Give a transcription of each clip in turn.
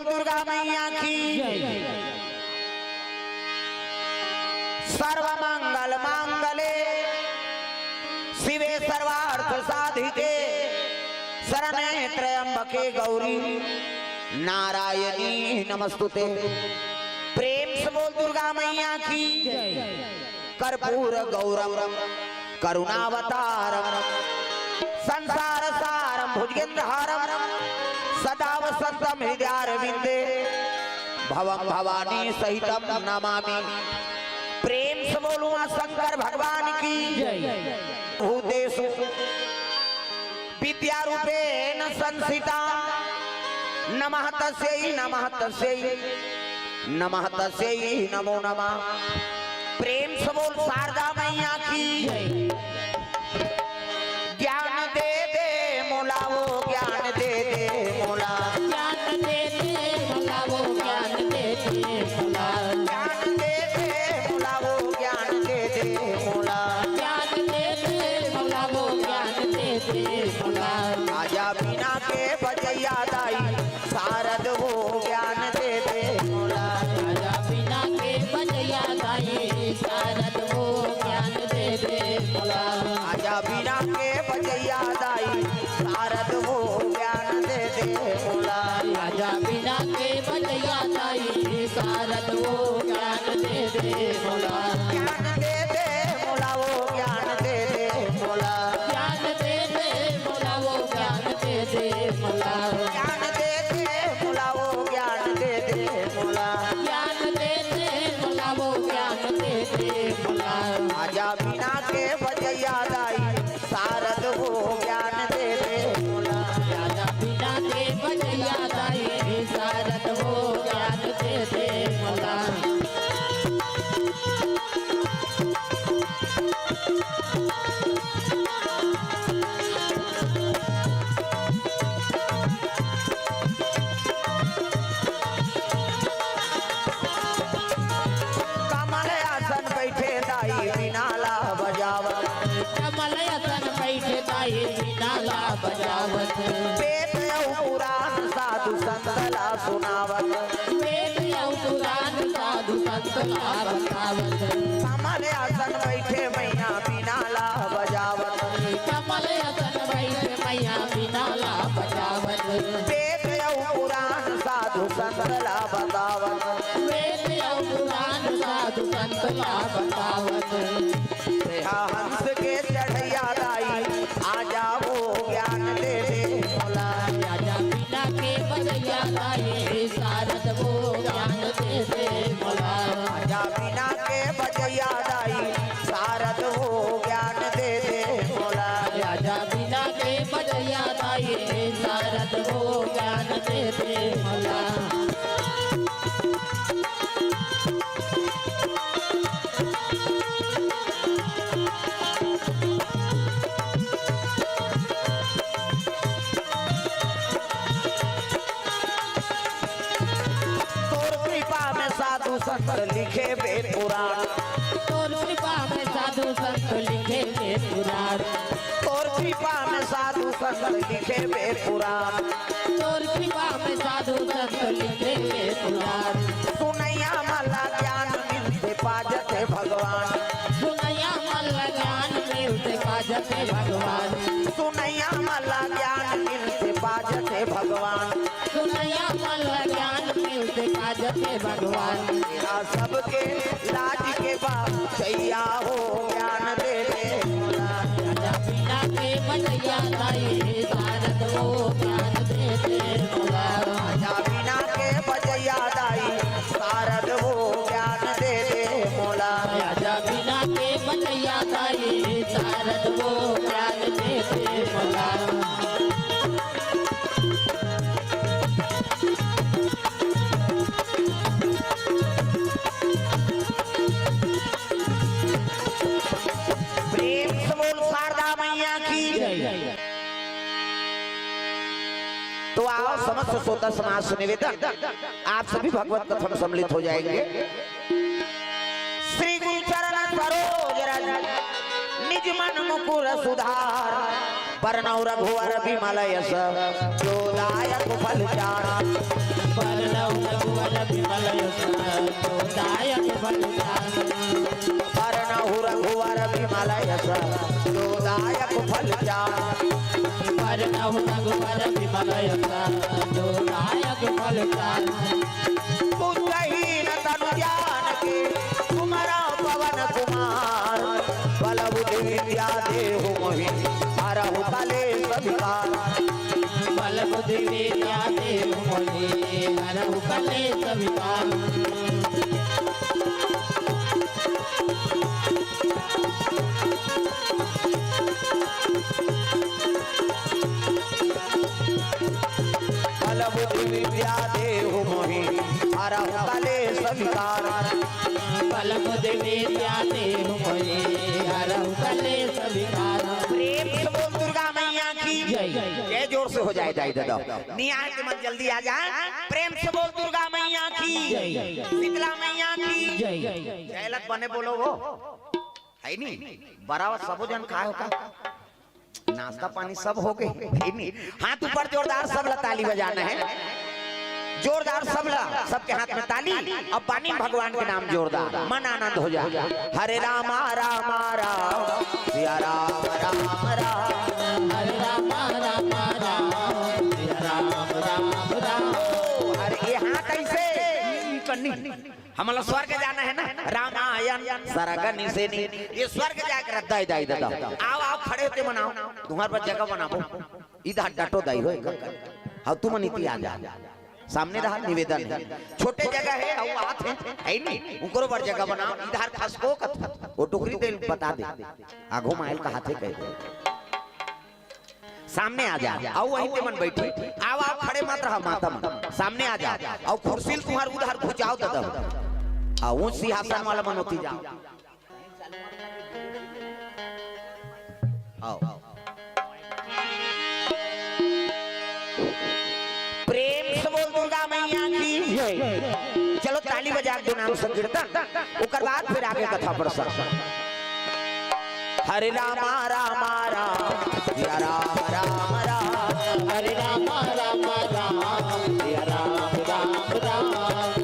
बोल दुर्गा मैया की। सर्व मंगल मांगले शिवे सर्वार्थ साधिके शरण्ये त्र्यंबके गौरी नारायणी नमस्तुते। प्रेम से बोल दुर्गा मैया की। कर्पूर गौरम करुणावतारम संसार सारम भुजगेंद्रहारम सदा वसंतम हृदयारविंदे भवम भवानी सहितम नमामि। प्रेम से बोलूं शंकर भगवान की। भूतेषु विद्या रूपेण संस्थिता नमः तस्यै नमः तस्यै नमः तस्यै नमो नमः। प्रेम से बोल शारदा मैया की। ज्ञान दे दे मोला वो ज्ञान दे दे मोला, ज्ञान दे दे मोला वो ज्ञान दे दे मोला, ज्ञान दे दे मोला वो ज्ञान दे दे मोला, ज्ञान दे दे मोला वो ज्ञान दे दे मोला। आजा बिना के बजैया दाई शारद वो ज्ञान दे दे मोला, आजा बिना के बजैया दाई शारद वो ज्ञान दे दे मोला, आजा बिना के बजैया दाई शारद वो ज्ञान दे दे मोला, आजा बिना के बजैया दाई शारद वो ज्ञान दे दे मोला, ज्ञान दे दे मोला वो ज्ञान दे दे मोला, ज्ञान दे दे मोला वो ज्ञान दे दे मोला, ज्ञान दे दे मोला वो ज्ञान दे दे मोला, ज्ञान दे दे मोला वो ज्ञान दे दे मोला। आजा बिना के बजैया दाई शारद वो ज्ञान दे दे मोला, आजा बिना के बजैया दाई शारद वो ज्ञान दे दे मोला। कमल आसन बैठे दाई बिनाला बजावत, कमल आसन बैठे दाई बिनाला बजावत, वेद और पुराण साधु संतला सुनावत, वेद और पुराण साधु संतला बतावत, कमल आसन बैठे मैया बिनाला बजावत, कमल आसन बैठे मैया बिनाला बजावत, वेद और पुराण साधु संतला बतावत, वेद और पुराण साधु संतला बतावत। हंस के चढ़ैया दाई आजा वो ज्ञान दे दे मोला, आजा बिना के बजैया दाई शारद वो ज्ञान दे दे मोला, आजा बिना के बजैया दाई शारद वो ज्ञान दे दे मोला, आजा बिना के बजैया दाई शारद वो ज्ञान दे दे मोला। तोर कृपा में साधु संत लिखे बे पुराण, तोर कृपा में साधु संत लिखे वे पुराण, तोर कृपा में साधु संत लिखे बे पुराण, तोर कृपा में साधु संत लिखे वे पुराण, सुनैया माला ज्ञान मिलते पाजते भगवान, सुनैया मल ज्ञान मिलते पाजते भगवान, सुनैया माला ज्ञान मिलते पाजते भगवान, सुनैया मल ज्ञान मिलते पाजते भगवान। तेरा सबके लाज के बाद चैया हो ज्ञान दे दे मोला, आजा बिना के बजैया दाई शारद वो ज्ञान दे दे मोला, आजा बिना के बजैया दाई शारद वो ज्ञान दे दे मोला, आजा बिना के बजैया दाई शारद वो ज्ञान दे दे मोला। प्रेम से बोल शारदा मैया की। तो आओ समस्त श्रोता समाज से निवेदन, आप सभी भगवत कथन सम्मिलित हो जाएंगे। श्री गुरु चरण सरोज रज निज मन मुकुर सुधार, वरनौ रघुवर विमल यश जो दायक फल चार, वर्ण दायक फलदान परनहु रघुवर विमल यश जो दायक फल जान परनहु रघुवर विमल यश जो दायक फलदान बुद्धहीन तनु जान के तुम्हारा पवन कुमार बल बुद्धि विद्या देहु मोहि हरहु कलेश विकार बल बुद्धि विद्या देहु मोहि हरहु कलेश विकार बल बुद्धि विद्या देहु मोहि हरहु कलेश विकार बल बुद्धि विद्या देहु मोहि हरहु कलेश विकार प्रेम से बोल दुर्गा मैया की जय जय जोर से हो जाए दाई दादा निहार के मत जल्दी आ जा प्रेम से बोल दुर्गा मैया की जय शीतला मैया की जय जयलत बने बोलो वो है नहीं बराबर सबो जन खाए हो का नाश्ता पानी सब हो गए है नहीं हाथ ऊपर जोरदार सब ला ताली बजाना है जोरदार सब ला सबके हाथ में ताली अब पानी भगवान के नाम जोरदार मन आनंद हो जाए हरे रामा रामा राम सिया राम राम राम हरे राम राम राम सिया राम राम राम अरे ये हाथ कैसे करनी हम लोग स्वर्ग जाना है ना रामायण सरगनी से नहीं ये स्वर्ग जाकर दाई दाई दादा आओ आओ खड़े होते मनाओ तुम्हारे पास जगह बनाओ इधर डटो दाई हो हाँ तुम नीति आ जा सामने रहा निवेदन है छोटे जगह है वो आते है नहीं उनको बड़ जगह बनाओ इधर खसको वो टुकड़ी दे बता दे आगो माइल का हाथे कह दे सामने आ जा आओ वहीं पे मन बैठी आओ आओ खड़े मत रहा माता मन सामने आ जा आओ कुर्सी तुम्हार उधर घुचाओ दादा आओ ऊंच सिंहासन वाला मन होती जाओ आओ प्रेम से बोल दुर्गा मैया की चलो ताली बजा दो नाम संकीर्तन ओकर बाद फिर आगे कथा प्रसंग हरे रामा रामा राम सिया राम राम राम हरे राम राम राम सिया राम राम राम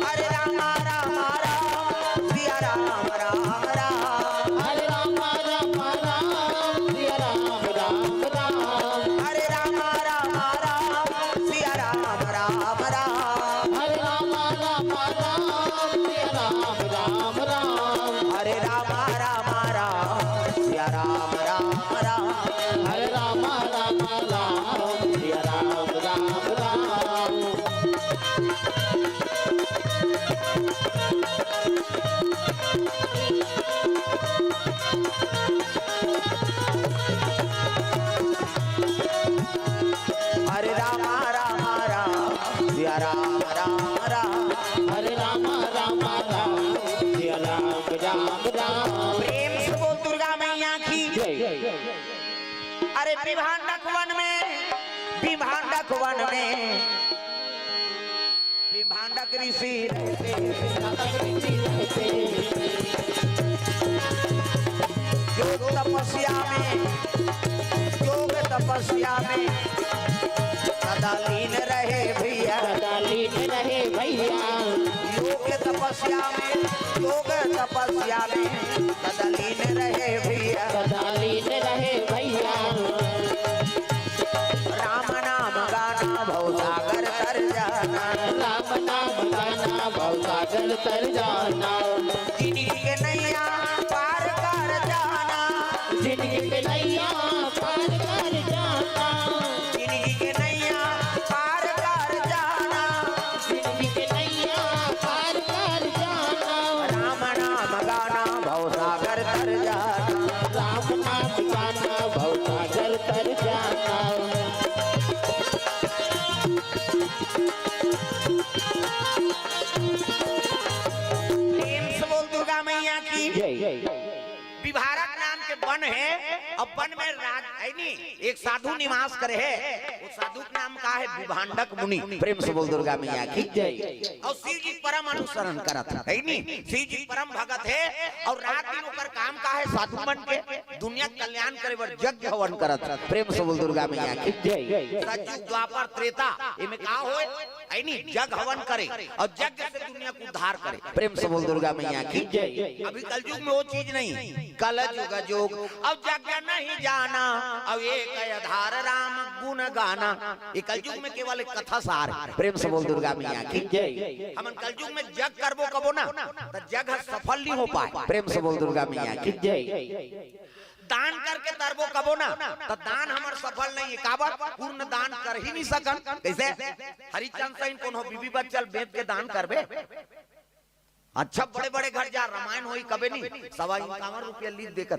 हरे रामा रामा राम सिया राम राम राम हरे राम राम राम सिया राम राम राम हरे रामा रामा राम सिया राम राम राम हरे राम राम राम सिया राम राम राम हरे रामा रामा राम सिया राम राम राम हरे राम राम राम सिया राम राम राम हरे रामा रामा राम सिया राम राम राम हरे राम राम राम सिया राम राम राम प्रेम से बोल दुर्गा मैया की जय अरे विभांडक वन में विभांडक वन में विभांडक ऋषि योग तपस्या में योग तपस्या में सदा लीन रहे भैया लीन रहे भैया योग तपस्या में योग तपस्या में सदा लीन रहे भैया सदा लीन रहे भैया राम नाम गाना भवसागर तर जाना राम नाम गाना भवसागर तर जाना जिंदगी के नैया पार कर जाना जिंदगी के नैया पार कर जाना जिंदगी के नैया पार कर जाना जिंदगी के नैया पार कर जाना राम नाम गाना भवसागर तर जाना राम नाम गाना भवसागर तर जाना प्रेम से बोल दुर्गा मैया की जय विभारक नाम के वन है और वन में राज है नहीं एक साधु निवास करे है वो साधु का नाम का है विभांडक मुनि प्रेम से बोल दुर्गा मैया की जय और शिव जी परम अनुसरण करत है नहीं शिव जी परम भगत है और रात दिन ओकर काम का है साधु बन के दुनिया के कल्याण करे बर यज्ञ हवन करत प्रेम से बोल दुर्गा मैया की जय सतयुग द्वापर त्रेता इमे का होए है नहीं जग हवन करे और जग से दुनिया को उद्धार करे। प्रेम से बोल दुर्गा मैया की जय। अभी कलयुग में वो चीज नहीं, कल युग जोग अब जग नहीं जाना, अब एक आधार राम गुण गाना। ये कलयुग में केवल एक कथा सार है। प्रेम से बोल दुर्गा मैया की जय। हम कलयुग में जग करबो कबो ना तो जग सफल नहीं हो पाए। प्रेम से बोल दुर्गा मैया की जय। दान करके तरबो कबो ना तो दान हमार सफल नहीं है। काबर पूर्ण दान कर ही नहीं सकन। कैसे हरिचंद सिंह कोनो बीबी बच्चल बेच के दान करबे। अच्छा बड़े बड़े घर जा रामायण होई कबे नहीं 51 रुपया लीज देकर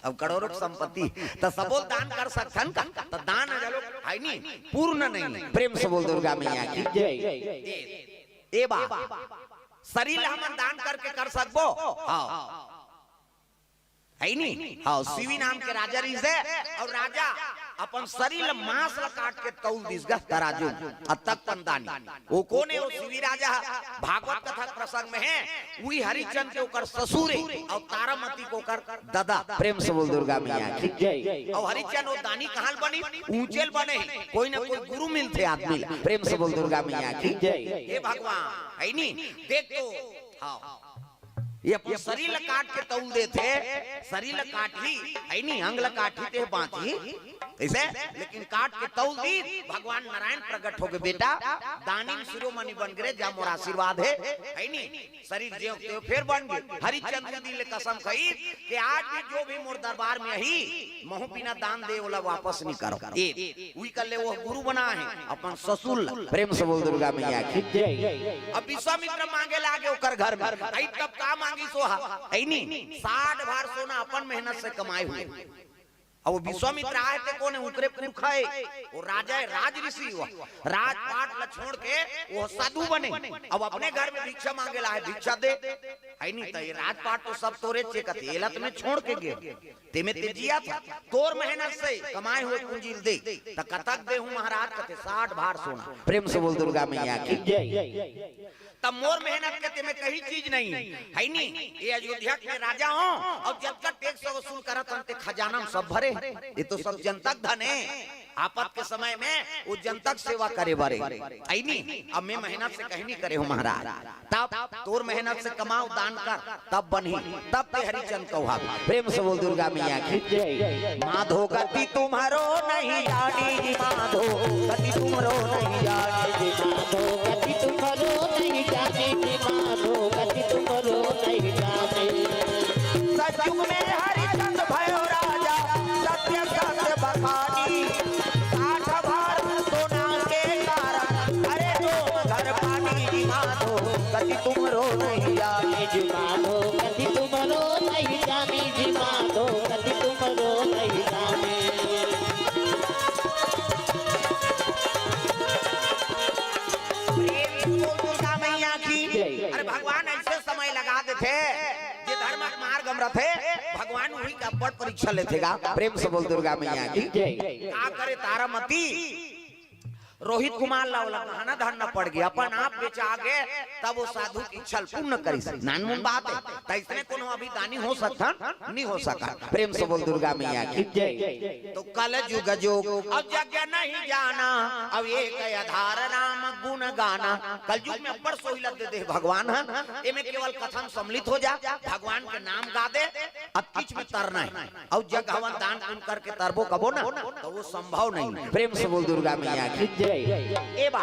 अब करोड़ों की संपत्ति तो सबो दान कर सकथन का तो दान जलो है नहीं पूर्ण नहीं। प्रेम से बोल दुर्गा मैया की जय। ए बा शरीर हम दान करके कर सकबो। हाँ है नहीं। हाँ शिवी नाम के राजा रही से और राजा अपन शरीर मांस ला काट के तौल दिस गा तराजू अतक पंदानी। वो कौन है? वो शिवी राजा भागवत कथा प्रसंग में है। वही हरिचंद के ओकर ससुर और तारामती को कर दादा। प्रेम से बोल दुर्गा मैया की जय। और हरिचंद वो दानी कहां बनी ऊंचेल बने कोई ना कोई गुरु मिलते आदमी। प्रेम से बोल दुर्गा मैया की जय। हे भगवान है नहीं देख तो हाँ ये अपने शरीर काट के तौल देते। शरीर काट ही है नहीं अंग काट ही ते बांधी ऐसे लेकिन काट के तौल दी। भगवान नारायण प्रकट हो गए बेटा दानी शिरोमणि बन गए जा मोर आशीर्वाद है नहीं। शरीर जो ते फिर बन गए। हरिचंद्र जी ने कसम खाई कि आज भी जो भी मोर दरबार में ही महु बिना दान दे वाला वापस नहीं करो। ए वही कर ले वो गुरु बना है अपन ससुर। प्रेम से बोल दुर्गा मैया की जय। अब विश्वामित्र मांगे लागे ओकर घर में आई तब का मांगी सोहा है नहीं 60 भार सोना अपन मेहनत से कमाए हुए। अब वो विश्वामित्र आए थे कौन है उतरे पुरख है वो राजा है राज ऋषि हुआ राजपाट ला छोड़ के वो साधु बने। अब अपने घर में भिक्षा मांगे ला है भिक्षा दे है नहीं तो ये राजपाट तो सब तोरे चेकते एला तुम्हें छोड़ के गए ते में तेजिया था तोर मेहनत से कमाए हुए पूंजी दे तो कतक दे हूं महाराज कहते 60 भार सोना। प्रेम से बोल दुर्गा मैया की जय। तब मोर मेहनत के में कहीं चीज नहीं है नहीं। ये अयोध्या के राजा हो और जब तक टैक्स वसूल करत अंते खजाना में सब भरे ये तो सब जनतक धन है। आपत के समय में वो जनतक सेवा करे बारे आई नहीं। अब मैं मेहनत से कहीं नहीं करे हो महाराज तब तोर मेहनत से कमाओ दान कर तब बनी तब ते हरिचंद कहा। प्रेम से बोल दुर्गा मैया की जय। माधो गति तुम्हारो नहीं जानी माधो गति तुम्हारो नहीं जानी माधो गति तुम्हारो नहीं जाने माधो गति तुम्हारो नहीं जाने। सतयुग में हरिचंद भयो राजा सत्य सत्य बखानी 60 भार सोना के कारण अरे तुम घर पानी माधो गति तुम्हारो नहीं जाने जी माधो गति तुम्हारो नहीं जाने जी माधो गति तुम्हारो नहीं जाने। अरे भगवान ऐसे समय लगा देते जे धर्म मार्ग हम रथे भगवान वही का बड़ परीक्षा लेतेगा। प्रेम से बोल दुर्गा मैया की जय। का करे तारामती रोहित कुमार लावला गहना धन न पड़ गया अपन आप बेचा गए तब वो साधु की इच्छा पूर्ण करी नानमुन बात है तैसने कोनो अभी दानी हो सकता नहीं हो सका। प्रेम से बोल दुर्गा मैया की जय। तो कल युग जोग अब जग नहीं जाना अब एक आधार राम गुण गाना। कल युग में अपर सोहिलत दे दे भगवान है एमे केवल कथन सम्मिलित हो जा भगवान के नाम गा दे अब किच में तरना है और जग हवन दान पुण्य करके तरबो कबो ना तो वो संभव नहीं। प्रेम से बोल दुर्गा मैया की जय। ए बा